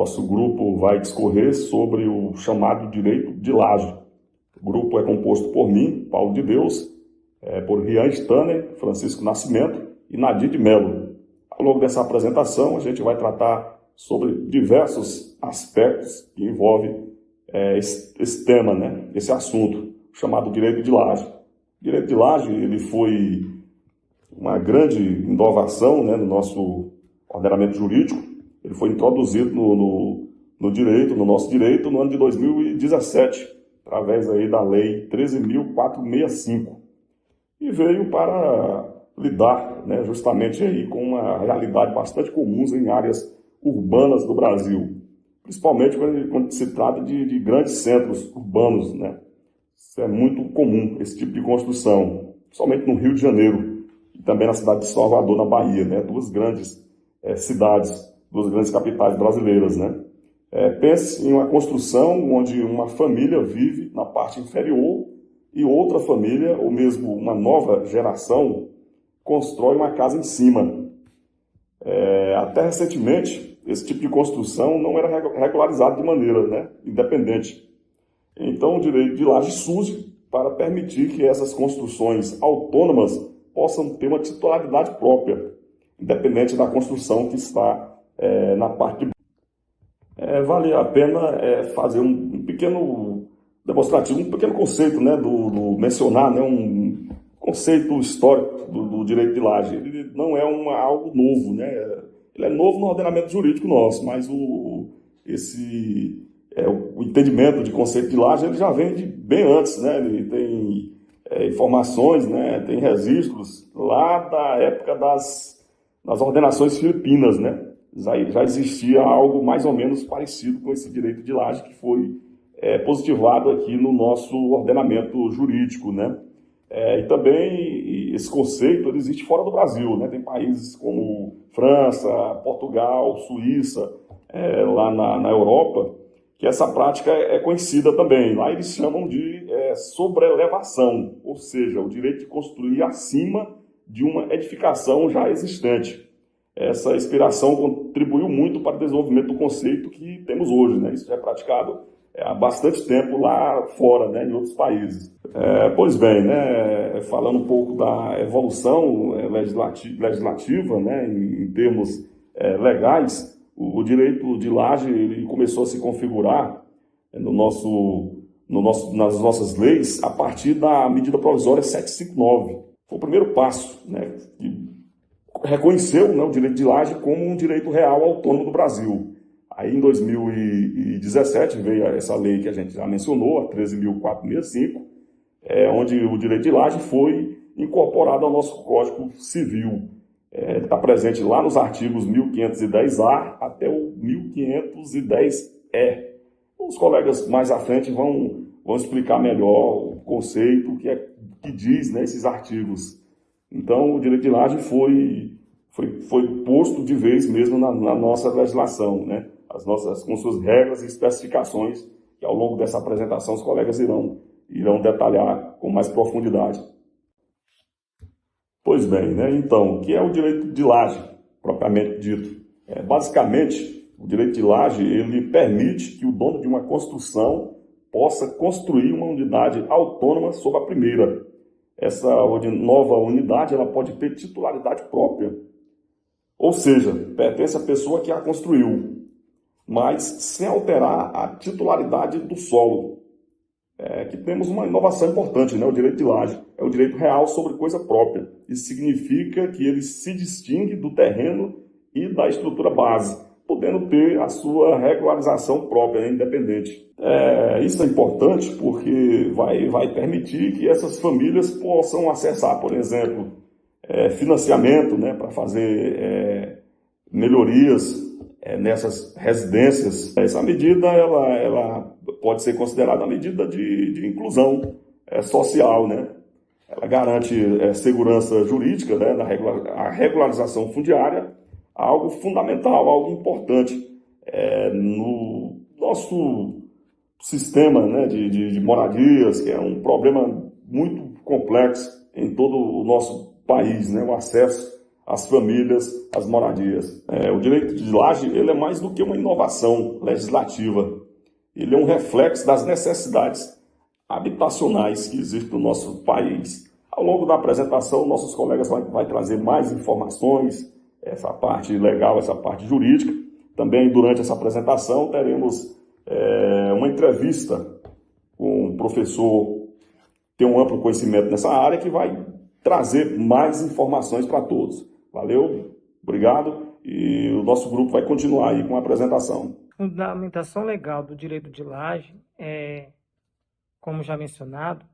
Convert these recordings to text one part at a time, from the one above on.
Nosso grupo vai discorrer sobre o chamado direito de laje. O grupo é composto por mim, Paulo de Deus, por Rian Stanner, Francisco Nascimento e Nadir de Mello. Ao longo dessa apresentação, a gente vai tratar sobre diversos aspectos que envolvem esse tema, né? Esse assunto, chamado direito de laje. O direito de laje ele foi uma grande inovação, né, no nosso ordenamento jurídico. Ele foi introduzido no nosso direito, no ano de 2017, através aí da Lei 13.465. E veio para lidar, né, justamente aí com uma realidade bastante comum em áreas urbanas do Brasil, principalmente quando se trata de grandes centros urbanos, né? Isso é muito comum, esse tipo de construção, principalmente no Rio de Janeiro e também na cidade de Salvador, na Bahia, né? Duas grandes cidades, duas grandes capitais brasileiras, né? Pense em uma construção onde uma família vive na parte inferior e outra família, ou mesmo uma nova geração, constrói uma casa em cima. Até recentemente, esse tipo de construção não era regularizado de maneira, né, independente. Então, o direito de laje surge para permitir que essas construções autônomas possam ter uma titularidade própria, independente da construção que está na parte de vale a pena fazer um pequeno demonstrativo, um pequeno conceito, né, mencionar, né, um conceito histórico do direito de laje. Ele não é algo novo, né? Ele é novo no ordenamento jurídico nosso, mas o entendimento de conceito de laje ele já vem de bem antes, né? Ele tem informações, né? Tem registros lá da época das ordenações filipinas, né? Já existia algo mais ou menos parecido com esse direito de laje que foi positivado aqui no nosso ordenamento jurídico, né? E também esse conceito ele existe fora do Brasil, né? Tem países como França, Portugal, Suíça, lá na Europa, que essa prática é conhecida também. Lá eles chamam de sobrelevação, ou seja, o direito de construir acima de uma edificação já existente. Essa inspiração contribuiu muito para o desenvolvimento do conceito que temos hoje, né? Isso já é praticado há bastante tempo lá fora, né, em outros países. Pois bem, né, falando um pouco da evolução legislativa, né, em termos legais, o direito de laje ele começou a se configurar nas nossas leis a partir da medida provisória 759. Foi o primeiro passo, né, que reconheceu, né, o direito de laje como um direito real autônomo do Brasil. Aí, em 2017, veio essa lei que a gente já mencionou, a 13.465, onde o direito de laje foi incorporado ao nosso Código Civil. Está presente lá nos artigos 1510A até o 1510E. Os colegas mais à frente vão explicar melhor o conceito que diz, né, esses artigos. Então, o direito de laje foi posto de vez mesmo na nossa legislação, né? Com suas regras e especificações, que ao longo dessa apresentação os colegas irão detalhar com mais profundidade. Pois bem, né? Então, o que é o direito de laje, propriamente dito? Basicamente, o direito de laje ele permite que o dono de uma construção possa construir uma unidade autônoma sobre a primeira. Essa nova unidade ela pode ter titularidade própria, ou seja, pertence à pessoa que a construiu, mas sem alterar a titularidade do solo. Aqui temos uma inovação importante, né? O direito de laje é o direito real sobre coisa própria. Isso significa que ele se distingue do terreno e da estrutura base, podendo ter a sua regularização própria, né, independente. Isso é importante porque vai permitir que essas famílias possam acessar, por exemplo, financiamento, né, para fazer melhorias nessas residências. Essa medida ela pode ser considerada uma medida de inclusão social, né? Ela garante segurança jurídica, né, a regularização fundiária, algo fundamental, algo importante no nosso sistema, né, de moradias, que é um problema muito complexo em todo o nosso país, né, o acesso as famílias, as moradias. O direito de laje ele é mais do que uma inovação legislativa. Ele é um reflexo das necessidades habitacionais que existem no nosso país. Ao longo da apresentação, nossos colegas vão trazer mais informações, essa parte legal, essa parte jurídica. Também, durante essa apresentação, teremos uma entrevista com um professor que tem um amplo conhecimento nessa área, que vai trazer mais informações para todos. Valeu, obrigado, e o nosso grupo vai continuar aí com a apresentação. A fundamentação legal do direito de laje, como já mencionado,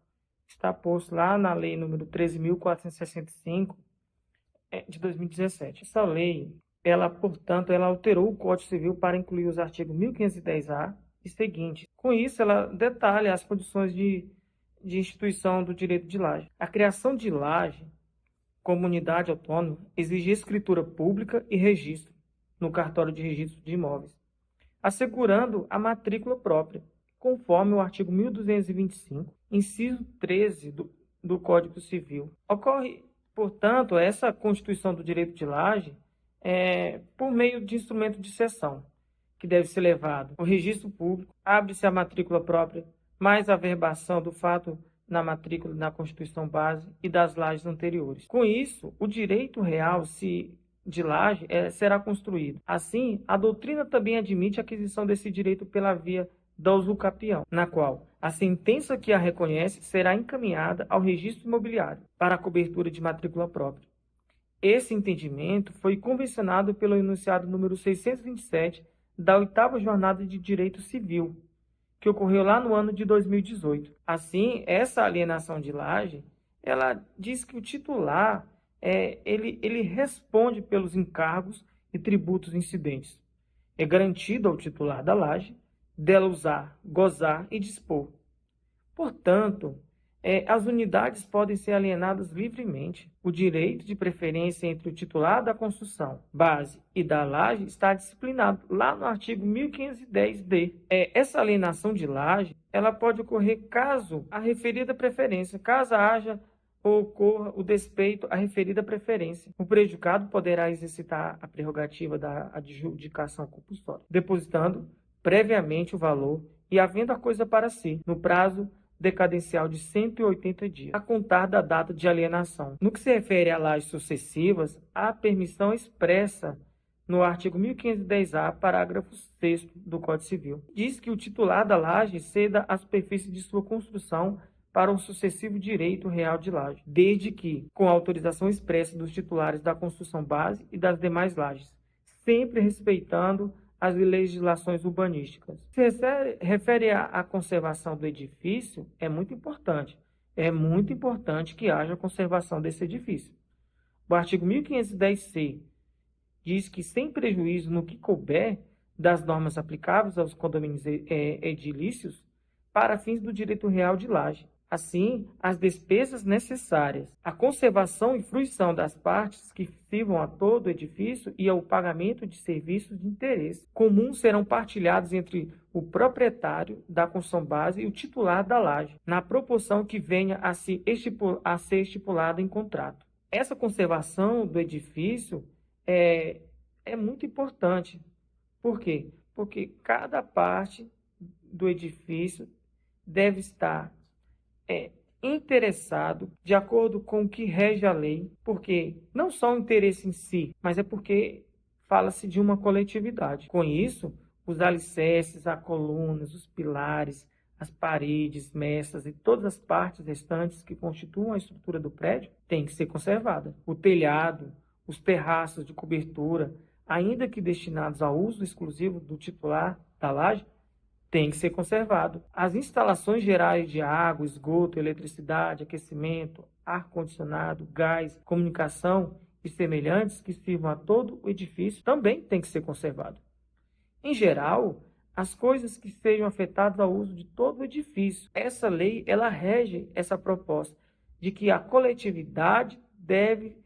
está posto lá na Lei número 13.465 de 2017. Essa lei, portanto, ela alterou o Código Civil para incluir os artigos 1510-A e seguintes. Com isso, ela detalha as condições de instituição do direito de laje. A criação de laje, comunidade autônoma, exige escritura pública e registro no cartório de registro de imóveis, assegurando a matrícula própria, conforme o artigo 1225, inciso 13 do Código Civil. Ocorre, portanto, essa constituição do direito de laje por meio de instrumento de cessão, que deve ser levado ao registro público, abre-se a matrícula própria, mais a averbação do fato na matrícula na Constituição Base e das lajes anteriores. Com isso, o direito real de laje será construído. Assim, a doutrina também admite a aquisição desse direito pela via da usucapião, na qual a sentença que a reconhece será encaminhada ao registro imobiliário para a cobertura de matrícula própria. Esse entendimento foi convencionado pelo enunciado número 627 da 8ª Jornada de Direito Civil, que ocorreu lá no ano de 2018. Assim, essa alienação de laje, ela diz que o titular ele responde pelos encargos e tributos incidentes. É garantido ao titular da laje dela usar, gozar e dispor. Portanto, as unidades podem ser alienadas livremente. O direito de preferência entre o titular da construção base e da laje está disciplinado lá no artigo 1510-D. Essa alienação de laje, ela pode ocorrer caso a referida preferência, caso haja ou ocorra o despeito à referida preferência. O prejudicado poderá exercitar a prerrogativa da adjudicação compulsória, depositando previamente o valor e havendo a coisa para si, no prazo decadencial de 180 dias, a contar da data de alienação. No que se refere a lajes sucessivas, há permissão expressa no artigo 1510-A, parágrafo 6º do Código Civil. Diz que o titular da laje ceda a superfície de sua construção para um sucessivo direito real de laje, desde que, com autorização expressa dos titulares da construção base e das demais lajes, sempre respeitando as legislações urbanísticas. Se refere à conservação do edifício, é muito importante. É muito importante que haja conservação desse edifício. O artigo 1510-C diz que, sem prejuízo no que couber das normas aplicáveis aos condomínios edilícios, para fins do direito real de laje. Assim, as despesas necessárias à conservação e fruição das partes que sirvam a todo o edifício e ao pagamento de serviços de interesse comum serão partilhados entre o proprietário da construção base e o titular da laje, na proporção que venha a ser estipulada em contrato. Essa conservação do edifício é muito importante. Por quê? Porque cada parte do edifício deve estar interessado de acordo com o que rege a lei, porque não só o interesse em si, mas é porque fala-se de uma coletividade. Com isso, os alicerces, as colunas, os pilares, as paredes, mestras e todas as partes restantes que constituam a estrutura do prédio têm que ser conservadas. O telhado, os terraços de cobertura, ainda que destinados ao uso exclusivo do titular da laje, tem que ser conservado. As instalações gerais de água, esgoto, eletricidade, aquecimento, ar-condicionado, gás, comunicação e semelhantes que sirvam a todo o edifício também tem que ser conservado. Em geral, as coisas que sejam afetadas ao uso de todo o edifício. Essa lei, ela rege essa proposta de que a coletividade deve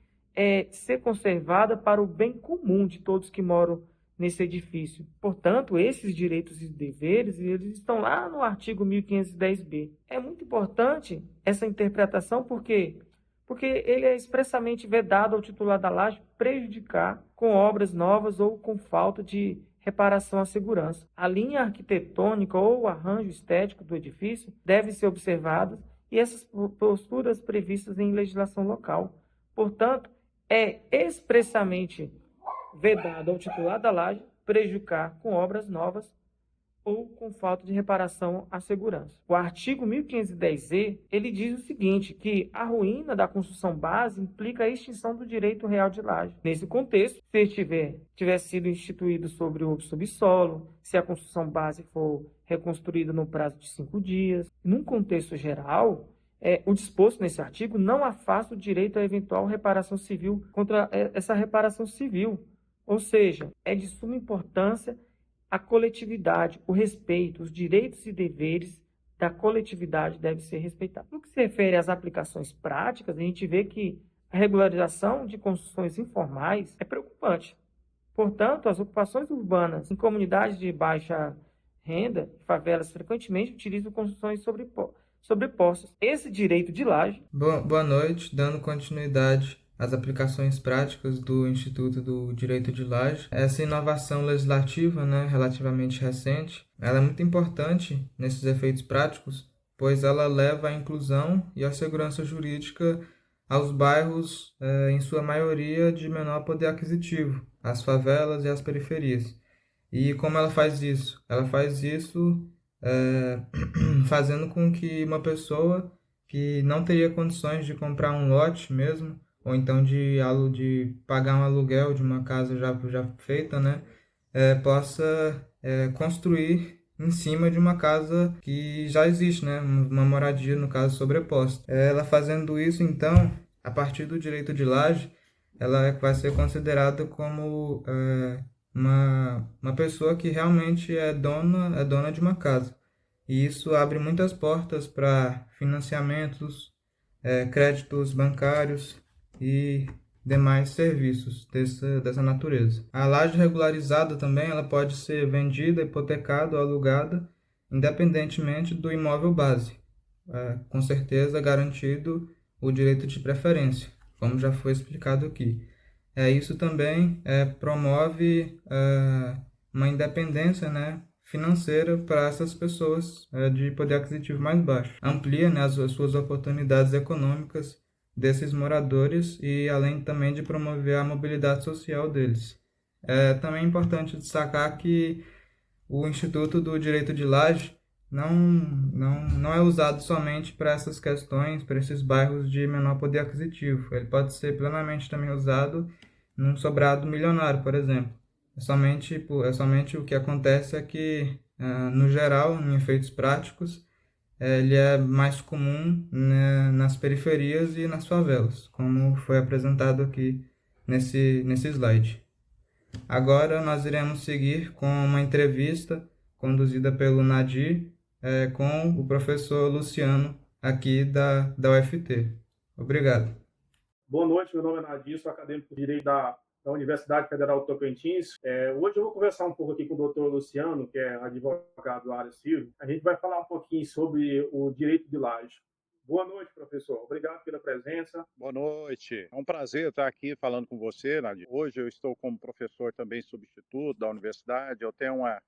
ser conservada para o bem comum de todos que moram nesse edifício. Portanto, esses direitos e deveres, eles estão lá no artigo 1510-B. É muito importante essa interpretação, por quê? porque ele é expressamente vedado ao titular da laje prejudicar com obras novas ou com falta de reparação à segurança. A linha arquitetônica ou o arranjo estético do edifício devem ser observadas e essas posturas previstas em legislação local. Portanto, é expressamente vedado ao titular da laje prejudicar com obras novas ou com falta de reparação à segurança. O artigo 1510-E, ele diz o seguinte, que a ruína da construção base implica a extinção do direito real de laje. Nesse contexto, se tiver sido instituído sobre o subsolo, se a construção base for reconstruída no prazo de 5 dias. Num contexto geral, o disposto nesse artigo não afasta o direito à eventual reparação civil contra essa reparação civil. Ou seja, é de suma importância a coletividade, o respeito, os direitos e deveres da coletividade devem ser respeitados. No que se refere às aplicações práticas, a gente vê que a regularização de construções informais é preocupante. Portanto, as ocupações urbanas em comunidades de baixa renda, favelas, frequentemente utilizam construções sobrepostas. Esse direito de laje. Boa noite, dando continuidade às aplicações práticas do Instituto do Direito de Laje. Essa inovação legislativa, relativamente recente, ela é muito importante nesses efeitos práticos, pois ela leva à inclusão e à segurança jurídica aos bairros, em sua maioria, de menor poder aquisitivo, as favelas e as periferias. E como ela faz isso? Ela faz isso fazendo com que uma pessoa que não teria condições de comprar um lote mesmo, ou então de pagar um aluguel de uma casa já feita, possa construir em cima de uma casa que já existe, uma moradia, no caso, sobreposta. Ela fazendo isso, então, a partir do direito de laje, ela vai ser considerada como uma pessoa que realmente é dona de uma casa. E isso abre muitas portas para financiamentos, créditos bancários e demais serviços dessa natureza. A laje regularizada também ela pode ser vendida, hipotecada ou alugada, independentemente do imóvel base, com certeza garantido o direito de preferência, como já foi explicado aqui. Isso também promove uma independência, financeira para essas pessoas de poder aquisitivo mais baixo. Amplia, as suas oportunidades econômicas desses moradores e além também de promover a mobilidade social deles. Também é importante destacar que o Instituto do Direito de Laje não é usado somente para essas questões, para esses bairros de menor poder aquisitivo. Ele pode ser plenamente também usado num sobrado milionário, por exemplo. É somente o que acontece é que, no geral, em efeitos práticos, ele é mais comum, nas periferias e nas favelas, como foi apresentado aqui nesse slide. Agora nós iremos seguir com uma entrevista conduzida pelo Nadir, com o professor Luciano, aqui da UFT. Obrigado. Boa noite, meu nome é Nadir, sou acadêmico de Direito da Universidade Federal do Tocantins. Hoje eu vou conversar um pouco aqui com o doutor Luciano, que é advogado da área civil. A gente vai falar um pouquinho sobre o direito de laje. Boa noite, professor. Obrigado pela presença. Boa noite. É um prazer estar aqui falando com você, Nadir. Hoje eu estou como professor também substituto da universidade. Eu tenho uma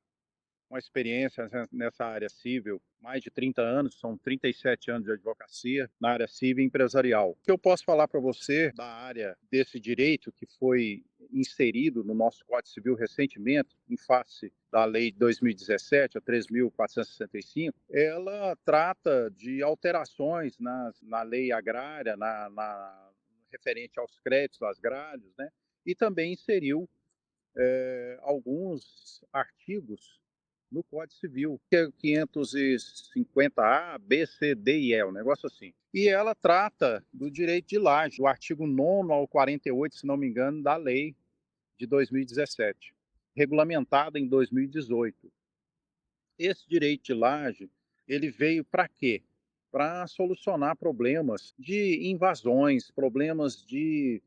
experiência nessa área civil, mais de 30 anos, são 37 anos de advocacia na área civil e empresarial. O que eu posso falar para você da área desse direito que foi inserido no nosso Código Civil recentemente, em face da Lei de 2017, a 3.465, ela trata de alterações na lei agrária, referente aos créditos, às grades, e também inseriu alguns artigos no Código Civil, que é 550A, B, C, D e E, um negócio assim. E ela trata do direito de laje, do artigo 9º ao 48, se não me engano, da lei de 2017, regulamentada em 2018. Esse direito de laje, ele veio para quê? Para solucionar problemas de invasões, problemas de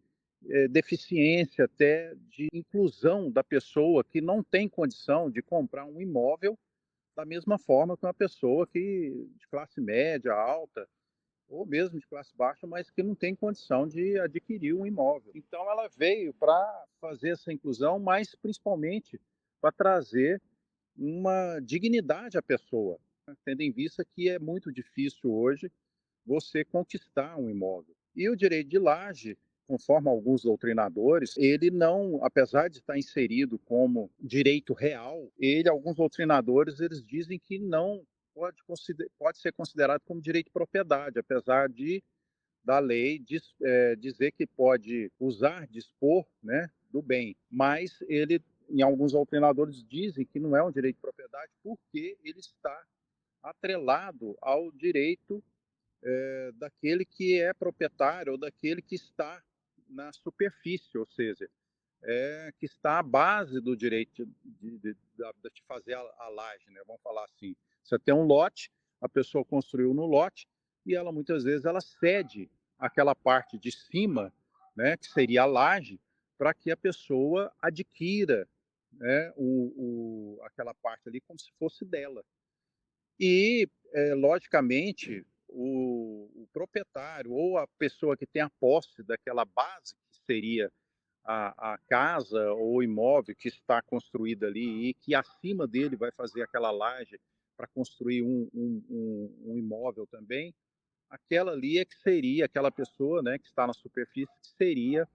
deficiência até de inclusão da pessoa que não tem condição de comprar um imóvel da mesma forma que uma pessoa de classe média, alta, ou mesmo de classe baixa, mas que não tem condição de adquirir um imóvel. Então, ela veio para fazer essa inclusão, mas principalmente para trazer uma dignidade à pessoa, né? Tendo em vista que é muito difícil hoje você conquistar um imóvel. E o direito de laje, conforme alguns doutrinadores, ele não, apesar de estar inserido como direito real, alguns doutrinadores, eles dizem que não pode ser considerado como direito de propriedade, apesar da lei dizer que pode usar, dispor, né, do bem. Mas em alguns doutrinadores dizem que não é um direito de propriedade porque ele está atrelado ao direito daquele que é proprietário ou daquele que está na superfície, ou seja, que está à base do direito de fazer a laje, né? Vamos falar assim. Você tem um lote, a pessoa construiu no lote e ela muitas vezes ela cede aquela parte de cima, né, que seria a laje, para que a pessoa adquira, né, aquela parte ali como se fosse dela. E, logicamente, o proprietário ou a pessoa que tem a posse daquela base, que seria a casa ou o imóvel que está construído ali e que acima dele vai fazer aquela laje para construir um imóvel também, aquela ali é que seria aquela pessoa, né, que está na superfície, que seria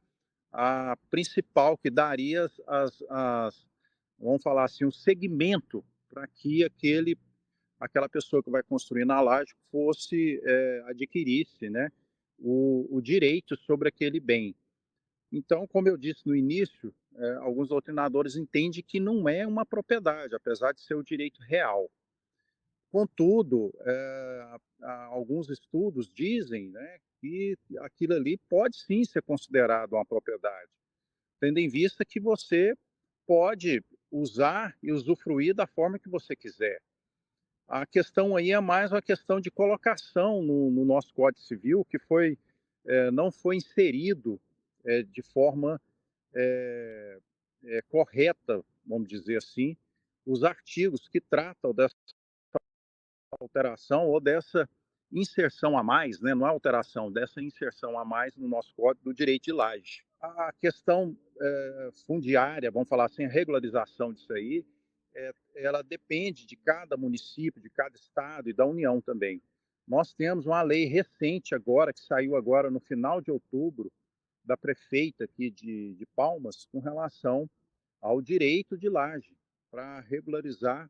a principal, que daria vamos falar assim, o segmento para que aquela pessoa que vai construir na laje adquirisse, né, o direito sobre aquele bem. Então, como eu disse no início, alguns doutrinadores entendem que não é uma propriedade, apesar de ser o direito real. Contudo, alguns estudos dizem, né, que aquilo ali pode sim ser considerado uma propriedade, tendo em vista que você pode usar e usufruir da forma que você quiser. A questão aí é mais uma questão de colocação no nosso Código Civil, que não foi inserido de forma correta, vamos dizer assim, os artigos que tratam dessa alteração ou dessa inserção a mais, né? Não é alteração, dessa inserção a mais no nosso Código do Direito de Laje. A questão fundiária, vamos falar assim, a regularização disso aí, ela depende de cada município, de cada estado e da União também. Nós temos uma lei recente agora, que saiu agora no final de outubro, da prefeita aqui de Palmas, com relação ao direito de laje, para regularizar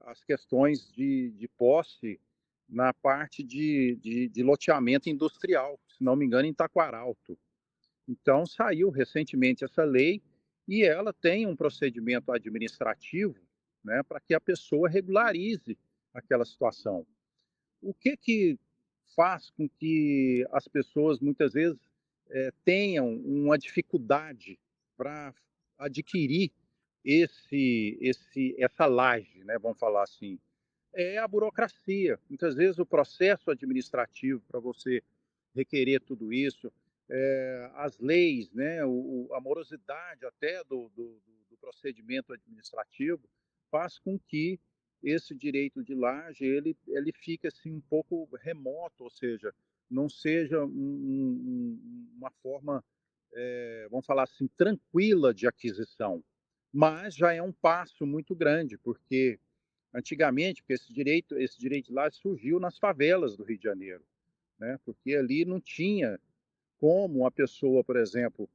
as questões de posse na parte de loteamento industrial, se não me engano, em Taquaralto. Então, saiu recentemente essa lei e ela tem um procedimento administrativo, né, para que a pessoa regularize aquela situação. O que faz com que as pessoas, muitas vezes, tenham uma dificuldade para adquirir essa laje, né, vamos falar assim? É a burocracia. Muitas vezes o processo administrativo para você requerer tudo isso, as leis, né, a morosidade até do procedimento administrativo faz com que esse direito de laje ele fique assim um pouco remoto, ou seja, não seja uma forma, vamos falar assim, tranquila de aquisição, mas já é um passo muito grande, porque antigamente, porque esse direito de laje surgiu nas favelas do Rio de Janeiro, né? Porque ali não tinha como a pessoa, por exemplo,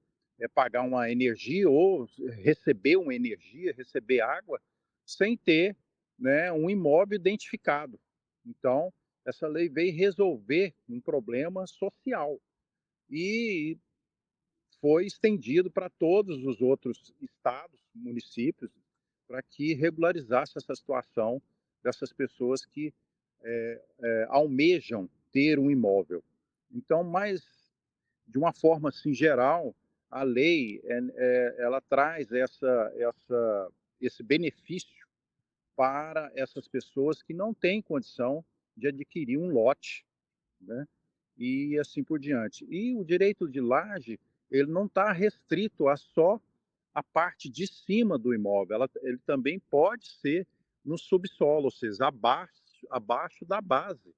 pagar uma energia ou receber uma energia, receber água, sem ter, né, um imóvel identificado. Então, essa lei veio resolver um problema social e foi estendido para todos os outros estados, municípios, para que regularizasse essa situação dessas pessoas que almejam ter um imóvel. Então, mas de uma forma assim geral, a lei ela traz esse benefício para essas pessoas que não têm condição de adquirir um lote, né? E assim por diante. E o direito de laje, ele não está restrito a só a parte de cima do imóvel, ele também pode ser no subsolo, ou seja, abaixo da base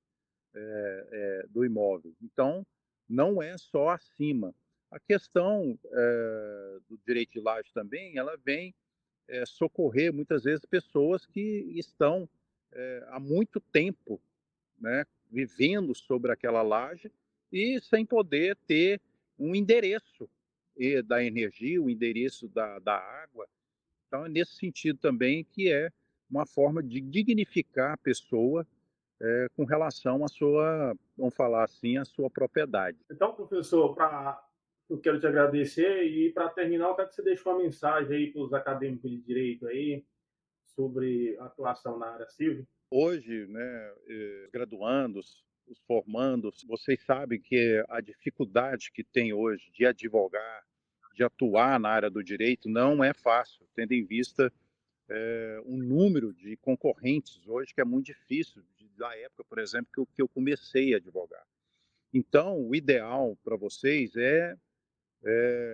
do imóvel. Então, não é só acima. A questão do direito de laje também, ela vem socorrer muitas vezes pessoas que estão há muito tempo, né, vivendo sobre aquela laje e sem poder ter um endereço da energia, o endereço da água. Então, é nesse sentido também que é uma forma de dignificar a pessoa com relação à sua, vamos falar assim, à sua propriedade. Então, professor, eu quero te agradecer e para terminar, eu quero que você deixe uma mensagem aí para os acadêmicos de direito aí sobre a atuação na área civil. Hoje, né, os graduandos, os formandos, vocês sabem que a dificuldade que tem hoje de advogar, de atuar na área do direito não é fácil, tendo em vista um número de concorrentes hoje que é muito difícil, da época, por exemplo, que eu comecei a advogar. Então, o ideal para vocês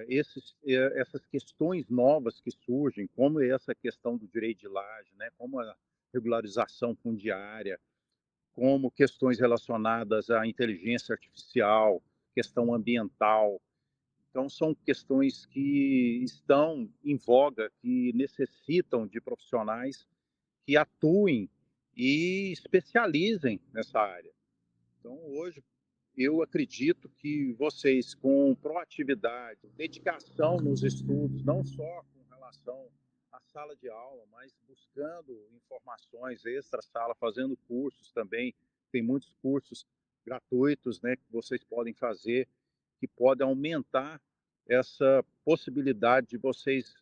essas questões novas que surgem, como essa questão do direito de laje, né, como a regularização fundiária, como questões relacionadas à inteligência artificial, questão ambiental. Então, são questões que estão em voga, que necessitam de profissionais que atuem e especializem nessa área. Então, hoje, eu acredito que vocês, com proatividade, dedicação nos estudos, não só com relação à sala de aula, mas buscando informações extra-sala, fazendo cursos também, tem muitos cursos gratuitos, né, que vocês podem fazer, que podem aumentar essa possibilidade de vocês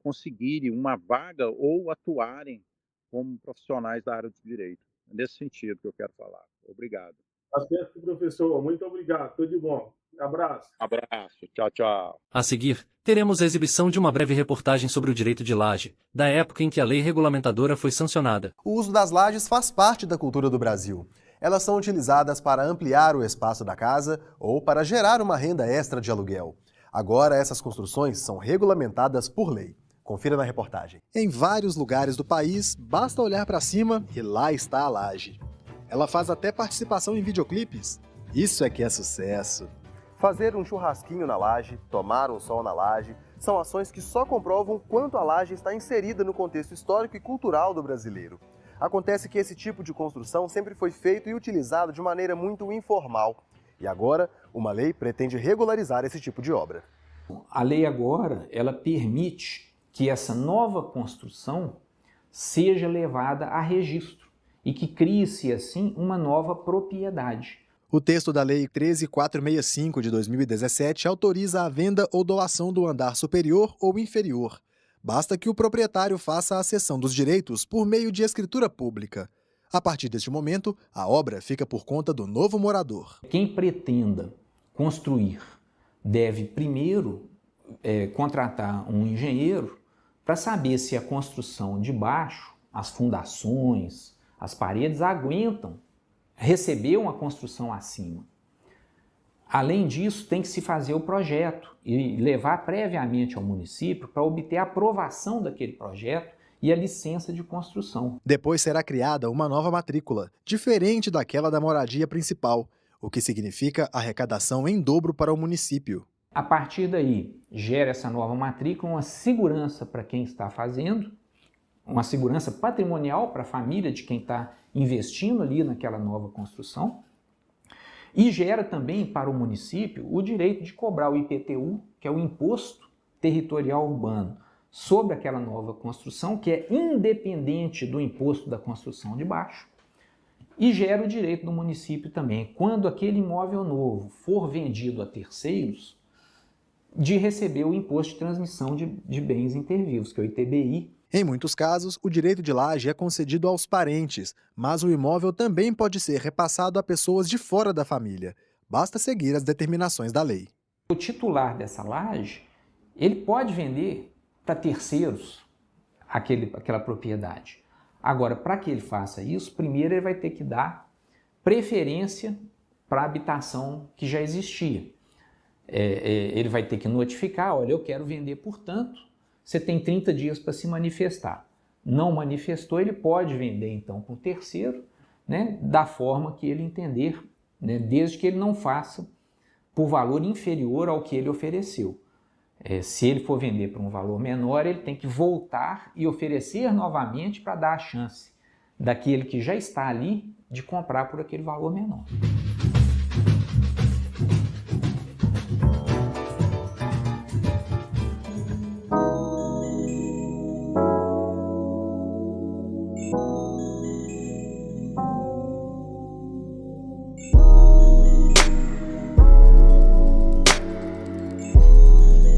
conseguirem uma vaga ou atuarem como profissionais da área do direito. É nesse sentido que eu quero falar. Obrigado. Tá certo, professor. Muito obrigado. Tudo de bom. Abraço. Abraço. Tchau, tchau. A seguir, teremos a exibição de uma breve reportagem sobre o direito de laje, da época em que a lei regulamentadora foi sancionada. O uso das lajes faz parte da cultura do Brasil. Elas são utilizadas para ampliar o espaço da casa ou para gerar uma renda extra de aluguel. Agora, essas construções são regulamentadas por lei. Confira na reportagem. Em vários lugares do país, basta olhar para cima e lá está a laje. Ela faz até participação em videoclipes. Isso é que é sucesso. Fazer um churrasquinho na laje, tomar um sol na laje, são ações que só comprovam quanto a laje está inserida no contexto histórico e cultural do brasileiro. Acontece que esse tipo de construção sempre foi feito e utilizado de maneira muito informal. E agora, uma lei pretende regularizar esse tipo de obra. A lei agora, ela permite que essa nova construção seja levada a registro e que crie-se, assim, uma nova propriedade. O texto da Lei 13.465 de 2017 autoriza a venda ou doação do andar superior ou inferior. Basta que o proprietário faça a cessão dos direitos por meio de escritura pública. A partir deste momento, a obra fica por conta do novo morador. Quem pretenda construir deve primeiro contratar um engenheiro para saber se a construção de baixo, as fundações, as paredes aguentam receber uma construção acima. Além disso, tem que se fazer o projeto e levar previamente ao município para obter a aprovação daquele projeto e a licença de construção. Depois será criada uma nova matrícula, diferente daquela da moradia principal, o que significa arrecadação em dobro para o município. A partir daí, gera essa nova matrícula uma segurança para quem está fazendo, uma segurança patrimonial para a família de quem está investindo ali naquela nova construção, e gera também para o município o direito de cobrar o IPTU, que é o Imposto Territorial Urbano, sobre aquela nova construção, que é independente do imposto da construção de baixo, e gera o direito do município também, quando aquele imóvel novo for vendido a terceiros, de receber o Imposto de Transmissão de Bens Intervivos, que é o ITBI. Em muitos casos, o direito de laje é concedido aos parentes, mas o imóvel também pode ser repassado a pessoas de fora da família. Basta seguir as determinações da lei. O titular dessa laje, ele pode vender para terceiros aquela propriedade. Agora, para que ele faça isso, primeiro ele vai ter que dar preferência para a habitação que já existia. Ele vai ter que notificar, olha, eu quero vender por tanto, você tem 30 dias para se manifestar. Não manifestou, ele pode vender então para um terceiro, né, da forma que ele entender, né, desde que ele não faça por valor inferior ao que ele ofereceu. Se ele for vender por um valor menor, ele tem que voltar e oferecer novamente para dar a chance daquele que já está ali de comprar por aquele valor menor.